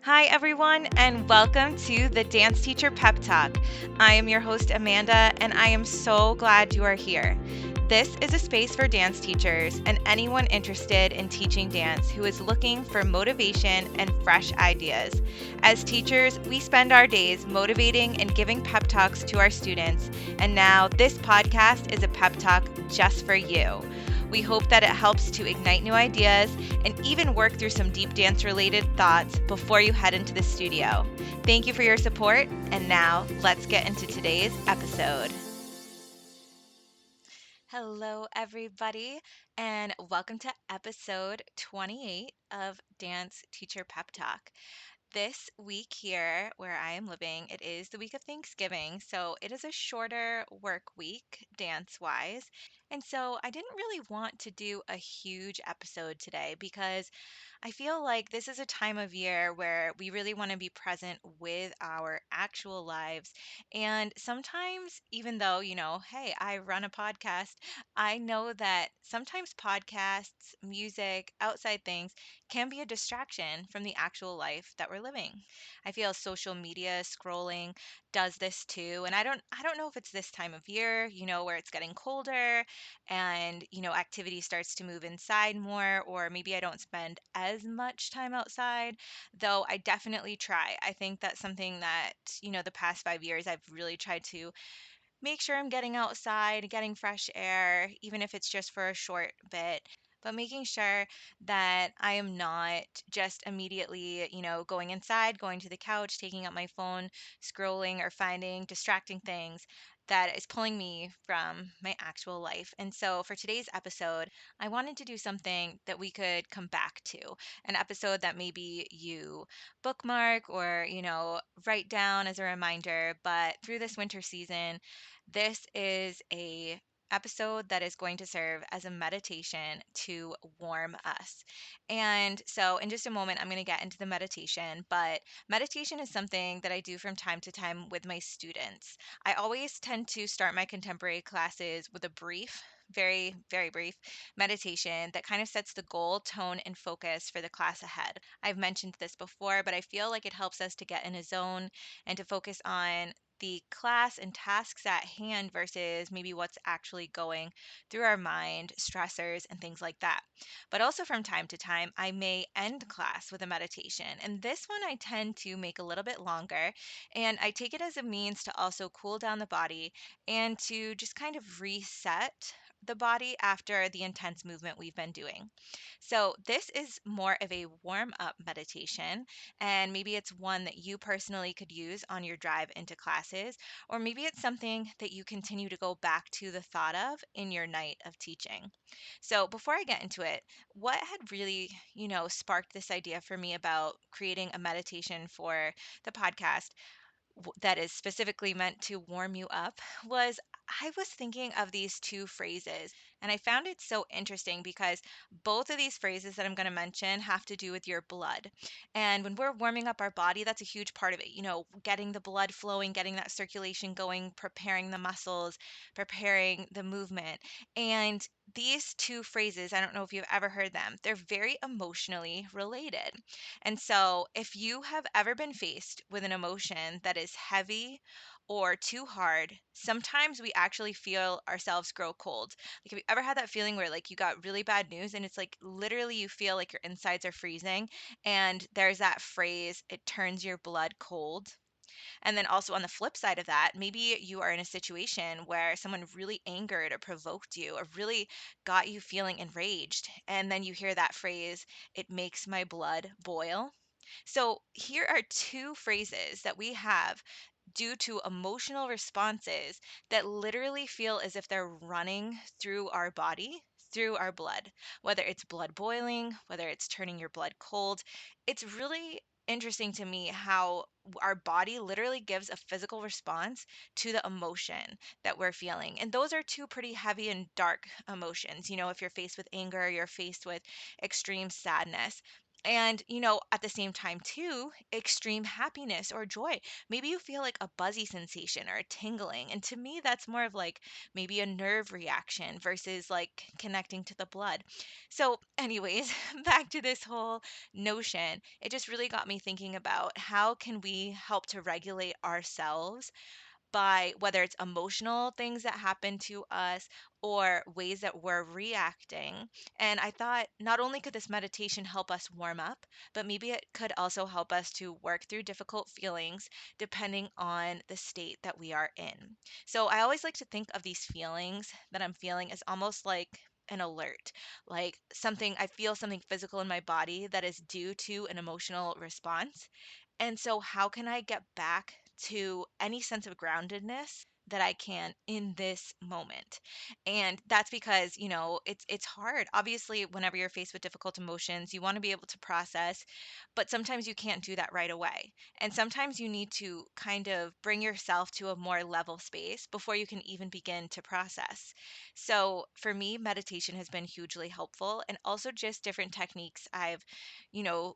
Hi, everyone, and welcome to the Dance Teacher Pep Talk. I am your host, Amanda, and I am so glad you are here. This is a space for dance teachers and anyone interested in teaching dance who is looking for motivation and fresh ideas. As teachers, we spend our days motivating and giving pep talks to our students, and now this podcast is a pep talk just for you. We hope that it helps to ignite new ideas and even work through some deep dance related thoughts before you head into the studio. Thank you for your support, and now let's get into today's episode. Hello, everybody, and welcome to episode 28 of Dance Teacher Pep Talk. This week here where I am living, it is the week of Thanksgiving, so it is a shorter work week dance wise. And so I didn't really want to do a huge episode today because I feel like this is a time of year where we really want to be present with our actual lives. And sometimes, even though, hey, I run a podcast, I know that sometimes podcasts, music, outside things can be a distraction from the actual life that we're living. I feel social media scrolling does this too. And I don't know if it's this time of year, where it's getting colder and activity starts to move inside more, or maybe I don't spend as much time outside, though I definitely try. I think that's something that the past 5 years I've really tried to make sure I'm getting outside, getting fresh air, even if it's just for a short bit. But making sure that I am not just immediately, going inside, going to the couch, taking up my phone, scrolling or finding distracting things that is pulling me from my actual life. And so for today's episode, I wanted to do something that we could come back to, an episode that maybe you bookmark or, write down as a reminder. But through this winter season, this is a episode that is going to serve as a meditation to warm us. And so in just a moment I'm going to get into the meditation, but meditation is something that I do from time to time with my students. I always tend to start my contemporary classes with a brief very, very brief meditation that kind of sets the goal, tone, and focus for the class ahead. I've mentioned this before, but I feel like it helps us to get in a zone and to focus on the class and tasks at hand versus maybe what's actually going through our mind, stressors, and things like that. But also from time to time, I may end class with a meditation. And this one I tend to make a little bit longer. And I take it as a means to also cool down the body and to just kind of reset the body after the intense movement we've been doing. So, this is more of a warm up meditation, and maybe it's one that you personally could use on your drive into classes, or maybe it's something that you continue to go back to the thought of in your night of teaching. So, before I get into it, what had really, sparked this idea for me about creating a meditation for the podcast that is specifically meant to warm you up was I was thinking of these two phrases, and I found it so interesting because both of these phrases that I'm going to mention have to do with your blood. And when we're warming up our body, that's a huge part of it. Getting the blood flowing, getting that circulation going, preparing the muscles, preparing the movement. And these two phrases, I don't know if you've ever heard them, they're very emotionally related. And so, if you have ever been faced with an emotion that is heavy or too hard, sometimes we actually feel ourselves grow cold. Like, have you ever had that feeling where, like, you got really bad news and it's like literally you feel like your insides are freezing? And there's that phrase, it turns your blood cold. And then also on the flip side of that, maybe you are in a situation where someone really angered or provoked you or really got you feeling enraged. And then you hear that phrase, it makes my blood boil. So here are two phrases that we have due to emotional responses that literally feel as if they're running through our body, through our blood, whether it's blood boiling, whether it's turning your blood cold. It's really interesting to me how our body literally gives a physical response to the emotion that we're feeling. And those are two pretty heavy and dark emotions. If you're faced with anger, you're faced with extreme sadness. And, at the same time, too, extreme happiness or joy. Maybe you feel like a buzzy sensation or a tingling. And to me, that's more of like maybe a nerve reaction versus like connecting to the blood. So, anyways, back to this whole notion, it just really got me thinking about how can we help to regulate ourselves by whether it's emotional things that happen to us or ways that we're reacting. And I thought not only could this meditation help us warm up, but maybe it could also help us to work through difficult feelings depending on the state that we are in. So I always like to think of these feelings that I'm feeling as almost like an alert, like something I feel something physical in my body that is due to an emotional response. And so, how can I get back to any sense of groundedness that I can in this moment? And that's because, it's hard. Obviously, whenever you're faced with difficult emotions, you want to be able to process, but sometimes you can't do that right away. And sometimes you need to kind of bring yourself to a more level space before you can even begin to process. So, for me, meditation has been hugely helpful, and also just different techniques I've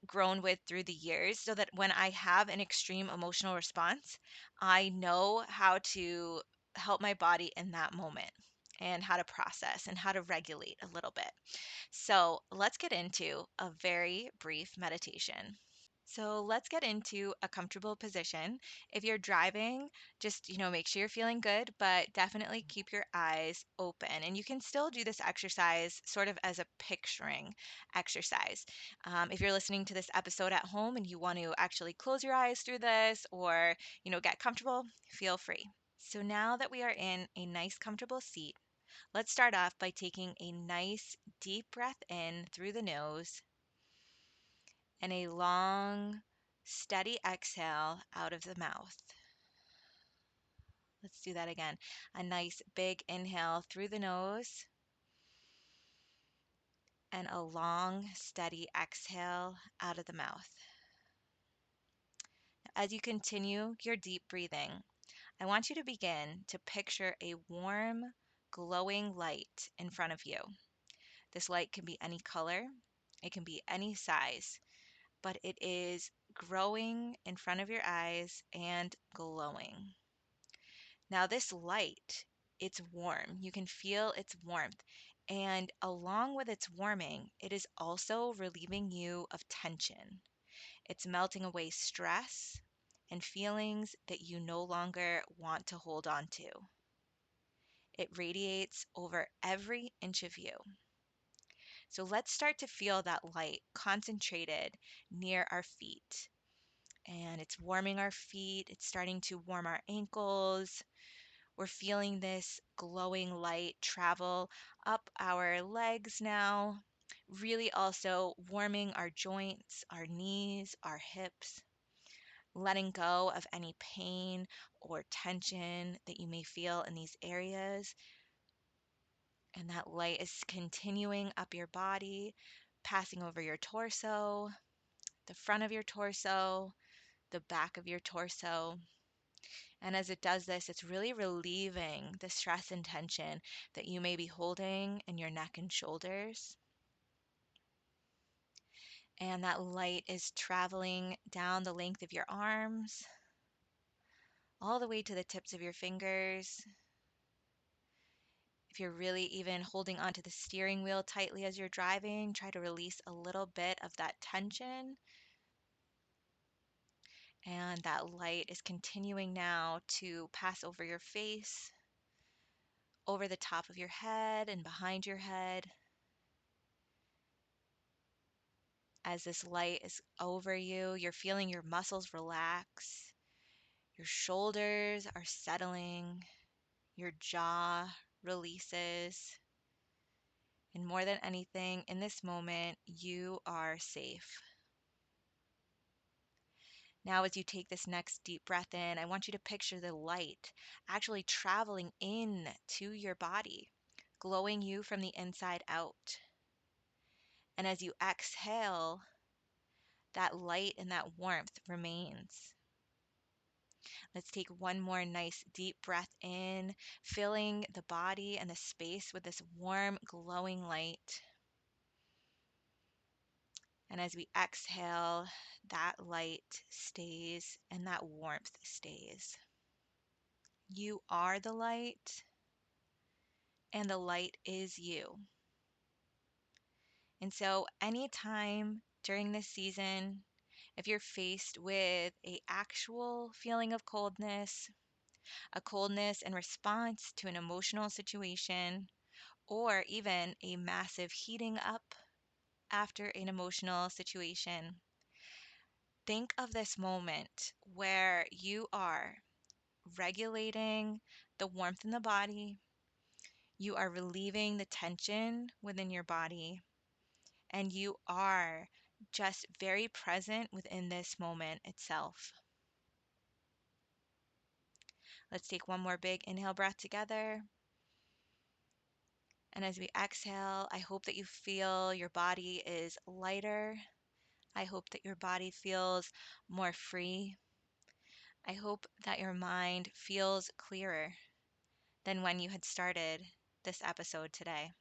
grown with through the years so that when I have an extreme emotional response, I know how to help my body in that moment and how to process and how to regulate a little bit. So let's get into a very brief meditation. So let's get into a comfortable position. If you're driving, just, make sure you're feeling good, but definitely keep your eyes open. And you can still do this exercise sort of as a picturing exercise. If you're listening to this episode at home and you want to actually close your eyes through this or, get comfortable, feel free. So now that we are in a nice, comfortable seat, let's start off by taking a nice, deep breath in through the nose and a long, steady exhale out of the mouth. Let's do that again. A nice big inhale through the nose and a long, steady exhale out of the mouth. As you continue your deep breathing, I want you to begin to picture a warm, glowing light in front of you. This light can be any color, it can be any size, but it is growing in front of your eyes and glowing. Now, this light, it's warm. You can feel its warmth. And along with its warming, it is also relieving you of tension. It's melting away stress and feelings that you no longer want to hold on to. It radiates over every inch of you. So let's start to feel that light concentrated near our feet. And it's warming our feet, it's starting to warm our ankles. We're feeling this glowing light travel up our legs now, really also warming our joints, our knees, our hips, letting go of any pain or tension that you may feel in these areas. And that light is continuing up your body, passing over your torso, the front of your torso, the back of your torso. And as it does this, it's really relieving the stress and tension that you may be holding in your neck and shoulders. And that light is traveling down the length of your arms, all the way to the tips of your fingers. If you're really even holding onto the steering wheel tightly as you're driving, try to release a little bit of that tension. And that light is continuing now to pass over your face, over the top of your head and behind your head. As this light is over you, you're feeling your muscles relax, your shoulders are settling, your jaw releases. And more than anything, in this moment, you are safe. Now, as you take this next deep breath in, I want you to picture the light actually traveling in to your body, glowing you from the inside out. And as you exhale, that light and that warmth remains. Let's take one more nice deep breath in, filling the body and the space with this warm, glowing light. And as we exhale, that light stays and that warmth stays. You are the light, and the light is you. And so, anytime during this season, if you're faced with a actual feeling of coldness, a coldness in response to an emotional situation, or even a massive heating up after an emotional situation, think of this moment where you are regulating the warmth in the body, you are relieving the tension within your body, and you are just very present within this moment itself. Let's take one more big inhale breath together. And as we exhale, I hope that you feel your body is lighter. I hope that your body feels more free. I hope that your mind feels clearer than when you had started this episode today.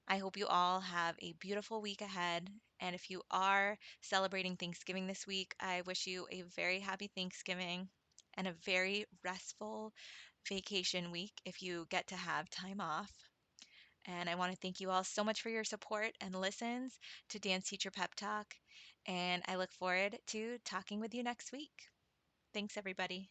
I hope you all have a beautiful week ahead. And if you are celebrating Thanksgiving this week, I wish you a very happy Thanksgiving and a very restful vacation week if you get to have time off. And I want to thank you all so much for your support and listens to Dance Teacher Pep Talk. And I look forward to talking with you next week. Thanks, everybody.